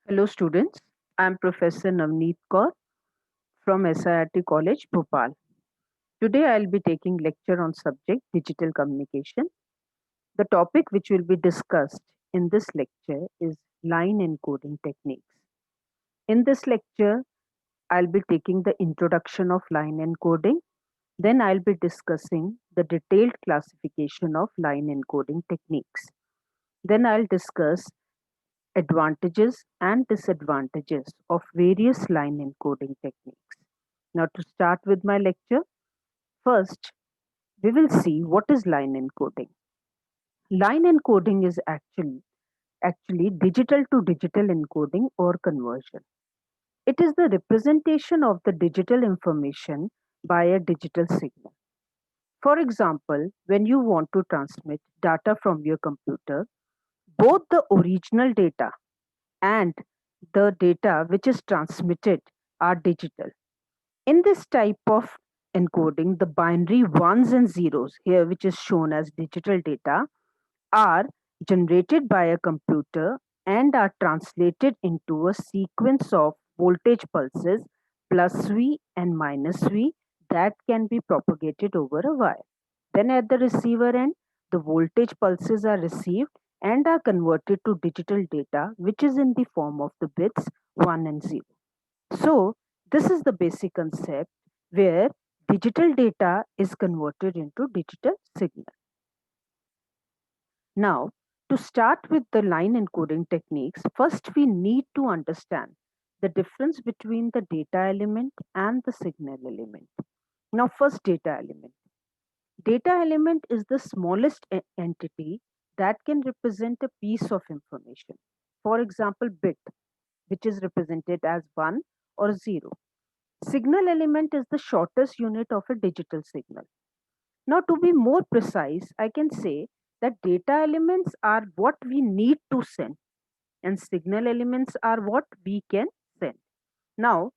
Hello students, I am Professor Navneet Kaur from SIRT College, Bhopal. Today I will be taking lecture on subject digital communication. The topic which will be discussed in this lecture is line encoding techniques. In this lecture, I'll be taking the introduction of line encoding. Then I'll be discussing the detailed classification of line encoding techniques. Then I'll discuss advantages and disadvantages of various line encoding techniques. Now, to start with my lecture, first we will see what is line encoding. Line encoding is actually digital to digital encoding or conversion. It is the representation of the digital information by a digital signal. For example, when you want to transmit data from your computer, both the original data and the data which is transmitted are digital. In this type of encoding, the binary ones and zeros, here which is shown as digital data, are generated by a computer and are translated into a sequence of voltage pulses plus V and minus V that can be propagated over a wire. Then at the receiver end, the voltage pulses are received and are converted to digital data, which is in the form of the bits 1 and 0. So, this is the basic concept where digital data is converted into digital signal. Now, to start with the line encoding techniques, first we need to understand the difference between the data element and the signal element. Now, first, data element. Data element is the smallest entity that can represent a piece of information. For example, bit, which is represented as 1 or 0. Signal element is the shortest unit of a digital signal. Now, to be more precise, I can say that data elements are what we need to send, and signal elements are what we can send. Now,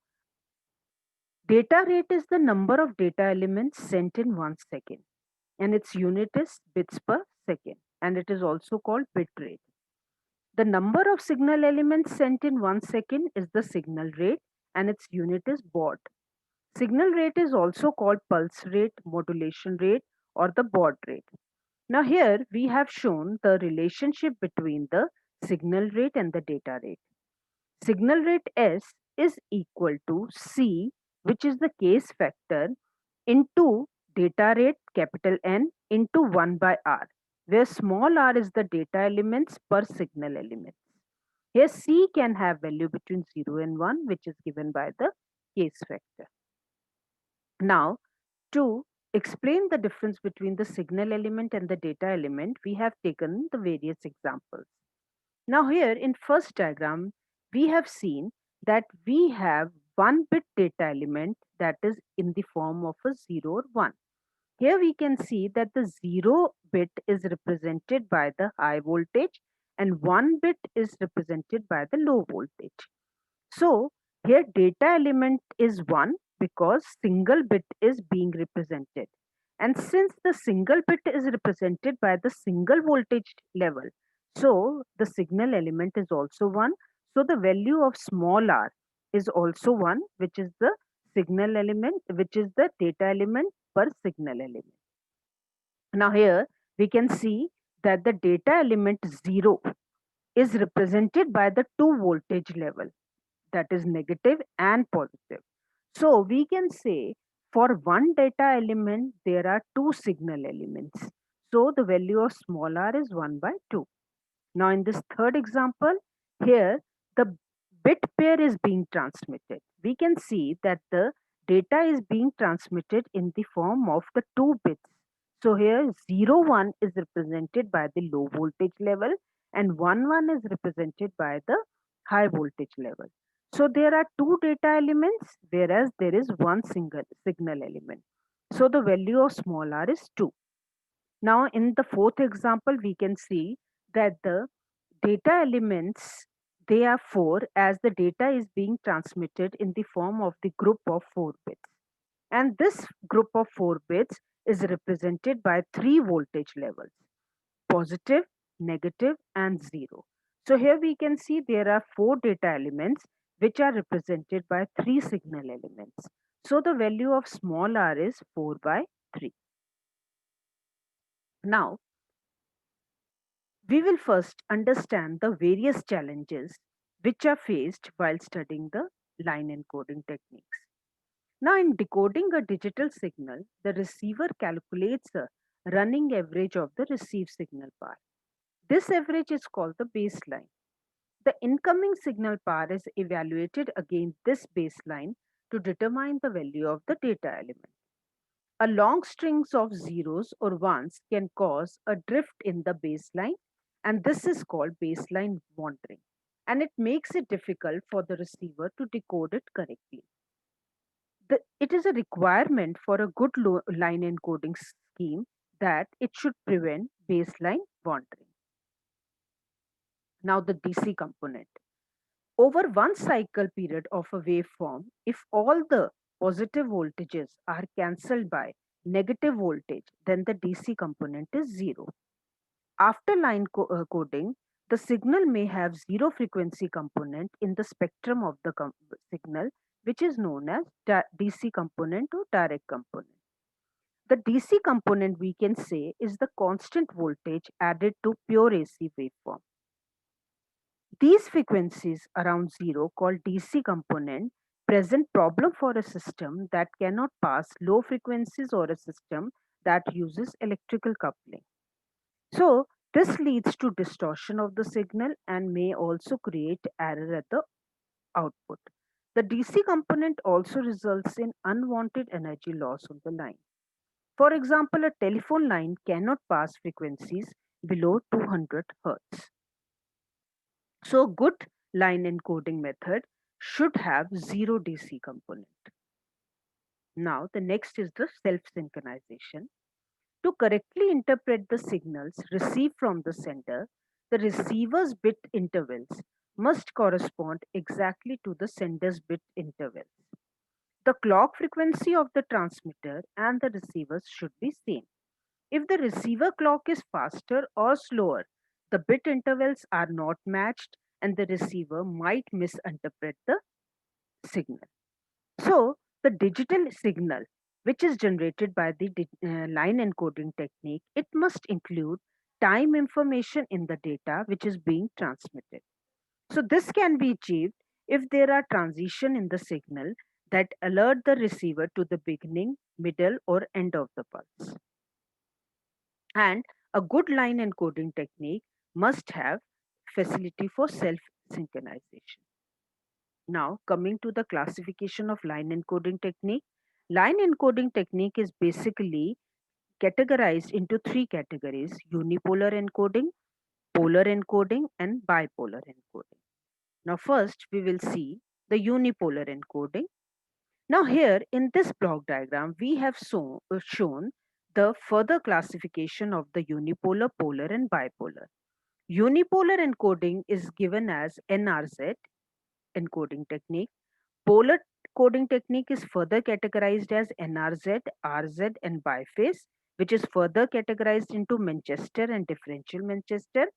data rate is the number of data elements sent in 1 second, and its unit is bits per second, and it is also called bit rate. The number of signal elements sent in 1 second is the signal rate, and its unit is baud. Signal rate is also called pulse rate, modulation rate, or the baud rate. Now, here we have shown the relationship between the signal rate and the data rate. Signal rate S is equal to C, which is the case factor, into data rate capital N into 1 by R, where small r is the data elements per signal elements. Here C can have value between 0 and 1, which is given by the case factor. Now, to explain the difference between the signal element and the data element, we have taken the various examples. Now here in first diagram, we have seen that we have 1 bit data element that is in the form of a 0 or 1. Here we can see that the 0 bit is represented by the high voltage and 1 bit is represented by the low voltage. So here data element is 1 because single bit is being represented. And since the single bit is represented by the single voltage level, so the signal element is also 1. So the value of small r is also 1, which is the signal element, which is the data element per signal element. Now here we can see that the data element 0 is represented by the two voltage level, that is negative and positive. So we can say for one data element, there are two signal elements. So the value of small r is 1 by 2. Now in this third example, here the bit pair is being transmitted. We can see that the data is being transmitted in the form of the two bits. So here 0, 1 is represented by the low voltage level and 1, 1 is represented by the high voltage level. So there are two data elements whereas there is one single signal element. So the value of small r is 2. Now in the fourth example, we can see that the data elements, they are 4 as the data is being transmitted in the form of the group of 4 bits. And this group of 4 bits is represented by 3 voltage levels: positive, negative, and 0. So here we can see there are 4 data elements which are represented by 3 signal elements. So the value of small r is 4 by 3. Now we will first understand the various challenges which are faced while studying the line encoding techniques. Now, in decoding a digital signal, the receiver calculates a running average of the received signal power. This average is called the baseline. The incoming signal power is evaluated against this baseline to determine the value of the data element. A long strings of zeros or ones can cause a drift in the baseline, and this is called baseline wandering, and it makes it difficult for the receiver to decode it correctly. It is a requirement for a good line encoding scheme that it should prevent baseline wandering. Now, the DC component. Over one cycle period of a waveform, if all the positive voltages are cancelled by negative voltage, then the DC component is zero. After line coding, the signal may have zero frequency component in the spectrum of the signal, which is known as DC component or direct component. The DC component, we can say, is the constant voltage added to pure AC waveform. These frequencies around zero, called DC component, present problem for a system that cannot pass low frequencies or a system that uses electrical coupling. So this leads to distortion of the signal and may also create error at the output. The DC component also results in unwanted energy loss on the line. For example, a telephone line cannot pass frequencies below 200 Hz. So good line encoding method should have zero DC component. Now the next is the self-synchronization. To correctly interpret the signals received from the sender, the receiver's bit intervals must correspond exactly to the sender's bit intervals. The clock frequency of the transmitter and the receivers should be same. If the receiver clock is faster or slower, the bit intervals are not matched and the receiver might misinterpret the signal. So, the digital signal, which is generated by the line encoding technique, it must include time information in the data which is being transmitted. So, this can be achieved if there are transition in the signal that alert the receiver to the beginning, middle, or end of the pulse. And a good line encoding technique must have facility for self synchronization. Now, coming to the classification of line encoding technique. Line encoding technique is basically categorized into 3 categories: unipolar encoding, polar encoding, and bipolar encoding. Now, first we will see the unipolar encoding. Now, here in this block diagram, we have shown the further classification of the unipolar, polar, and bipolar. Unipolar encoding is given as NRZ encoding technique. Polar coding technique is further categorized as NRZ, RZ, and BIPHASE, which is further categorized into Manchester and differential Manchester.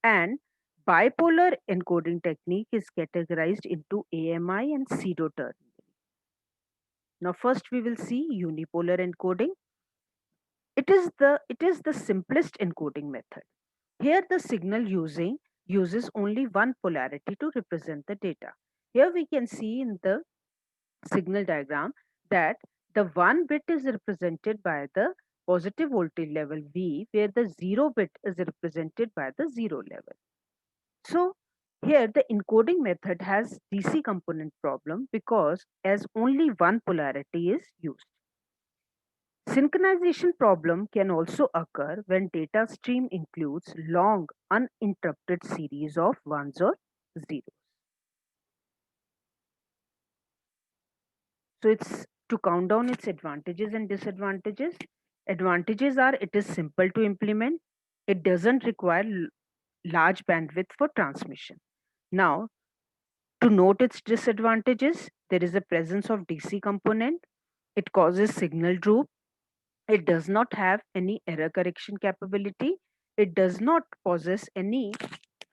And bipolar encoding technique is categorized into AMI and pseudo ternary. Now, first we will see unipolar encoding. It is the simplest encoding method. Here, the signal uses only one polarity to represent the data. Here we can see in the signal diagram that the one bit is represented by the positive voltage level V, where the 0 bit is represented by the 0 level. So here the encoding method has DC component problem because as only one polarity is used. Synchronization problem can also occur when data stream includes long uninterrupted series of ones or zeros. So it's to count down its advantages and disadvantages. Advantages are it is simple to implement. It doesn't require large bandwidth for transmission. Now, to note its disadvantages, there is a presence of DC component. It causes signal droop. It does not have any error correction capability. It does not possess any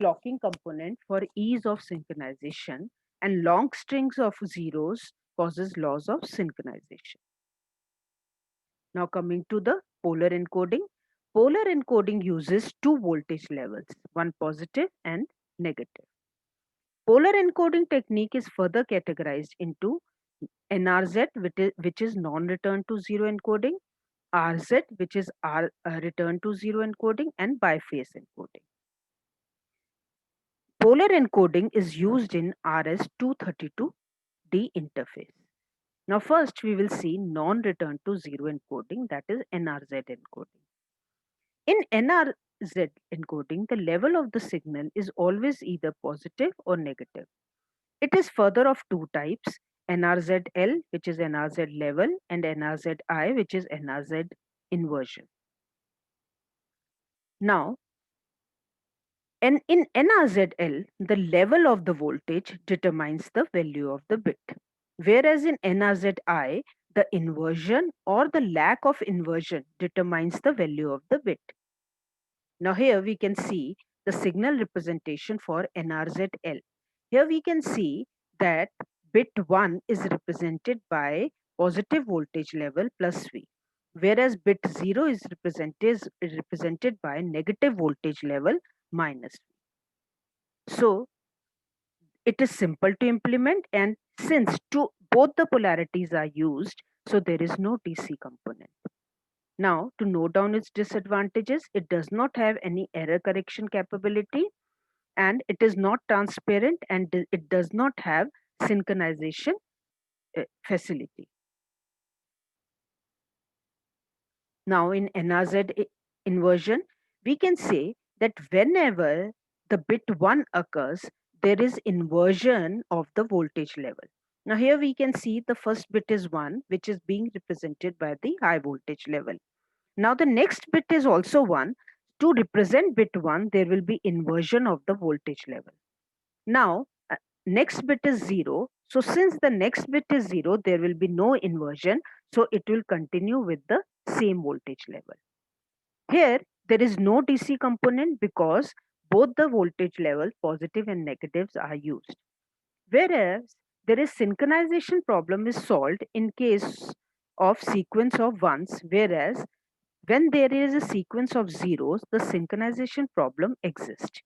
clocking component for ease of synchronization, and long strings of zeros causes loss of synchronization. Now coming to the polar encoding. Polar encoding uses two voltage levels, one positive and negative. Polar encoding technique is further categorized into NRZ, which is non-return to zero encoding, RZ, which is return to zero encoding, and biphase encoding. Polar encoding is used in RS-232D interface. Now first we will see non-return to zero encoding, that is NRZ encoding. In NRZ encoding, the level of the signal is always either positive or negative. It is further of two types, NRZ-L, which is NRZ level, and NRZ-I, which is NRZ inversion. Now, in NRZ-L, the level of the voltage determines the value of the bit. Whereas in NRZ-I, the inversion or the lack of inversion determines the value of the bit. Now here we can see the signal representation for NRZ-L. Here we can see that bit 1 is represented by positive voltage level plus V, whereas bit 0 is represented by negative voltage level minus V. So it is simple to implement, and since both the polarities are used, so there is no DC component. Now, to note down its disadvantages, it does not have any error correction capability, and it is not transparent, and it does not have synchronization facility. Now, in NRZ inversion, we can say that whenever the bit 1 occurs, there is inversion of the voltage level. Now, here we can see the first bit is 1, which is being represented by the high voltage level. Now the next bit is also 1. To represent bit 1, there will be inversion of the voltage level. Now, next bit is 0. So since the next bit is 0, there will be no inversion. So it will continue with the same voltage level. Here, there is no DC component because both the voltage level, positive and negatives, are used. Whereas there is synchronization problem is solved in case of sequence of ones, whereas when there is a sequence of zeros, the synchronization problem exists.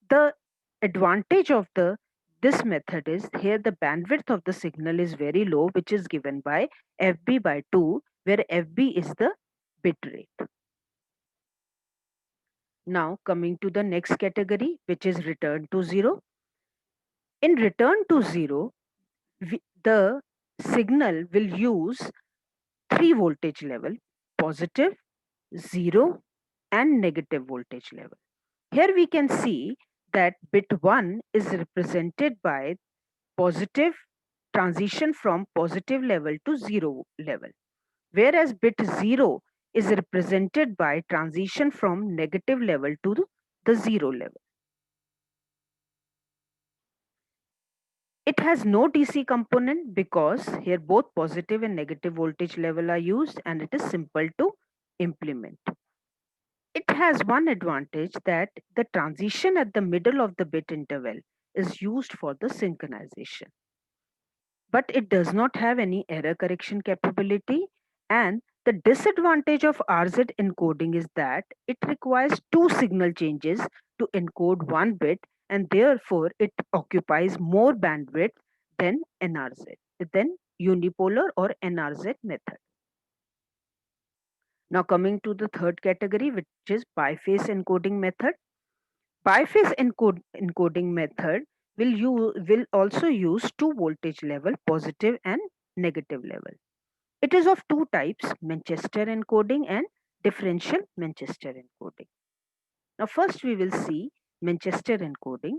The advantage of this method is here the bandwidth of the signal is very low, which is given by FB by 2, where FB is the bit rate. Now coming to the next category, which is return to zero. In return to zero, the signal will use three voltage level: positive, 0, and negative voltage level. Here we can see that bit 1 is represented by positive transition from positive level to 0 level, whereas bit 0 is represented by transition from negative level to the 0 level. It has no DC component because here both positive and negative voltage level are used, and it is simple to implement. It has one advantage that the transition at the middle of the bit interval is used for the synchronization. But it does not have any error correction capability, and the disadvantage of RZ encoding is that it requires two signal changes to encode one bit, and therefore it occupies more bandwidth than NRZ, than unipolar or NRZ method. Now coming to the third category, which is biphase encoding method. Biphase encoding method will also use two voltage level, positive and negative level. It is of two types, Manchester encoding and differential Manchester encoding. Now first we will see Manchester encoding.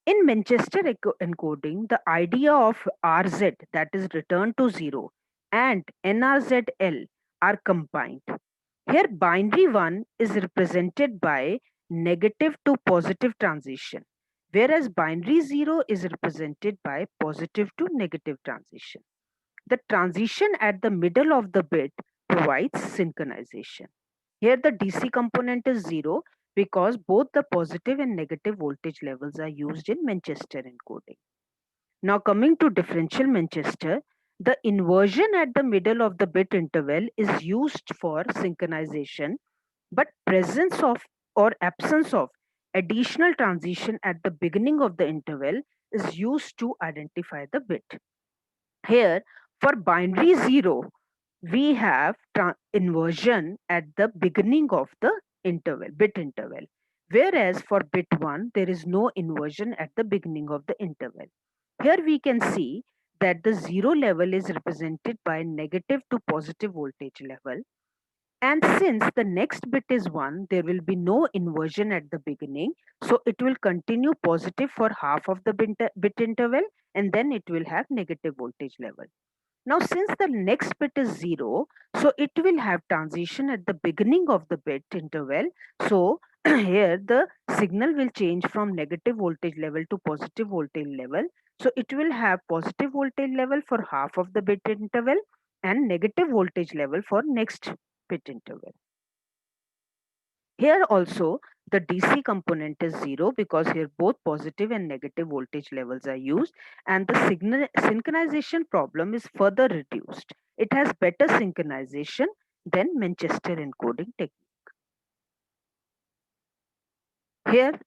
In Manchester encoding, the idea of RZ, that is return to zero, and NRZ-L are combined. Here binary 1 is represented by negative to positive transition, whereas binary 0 is represented by positive to negative transition. The transition at the middle of the bit provides synchronization. Here the DC component is 0 because both the positive and negative voltage levels are used in Manchester encoding. Now, coming to differential Manchester, the inversion at the middle of the bit interval is used for synchronization, but presence of or absence of additional transition at the beginning of the interval is used to identify the bit. Here, for binary 0, we have inversion at the beginning of the bit interval. Whereas for bit 1, there is no inversion at the beginning of the interval. Here we can see that the 0 level is represented by negative to positive voltage level. And since the next bit is 1, there will be no inversion at the beginning. So it will continue positive for half of the bit interval, and then it will have negative voltage level. Now, since the next bit is 0, so it will have transition at the beginning of the bit interval. So here the signal will change from negative voltage level to positive voltage level. So it will have positive voltage level for half of the bit interval and negative voltage level for next bit interval. Here also the DC component is 0 because here both positive and negative voltage levels are used, and the synchronization problem is further reduced. It has better synchronization than Manchester encoding technique. Here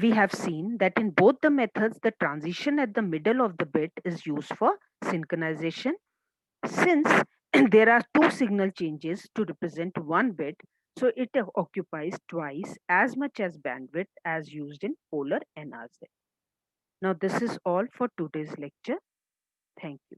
we have seen that in both the methods the transition at the middle of the bit is used for synchronization. Since there are two signal changes to represent one bit, so it occupies twice as much as bandwidth as used in polar NRZ. Now this is all for today's lecture. Thank you.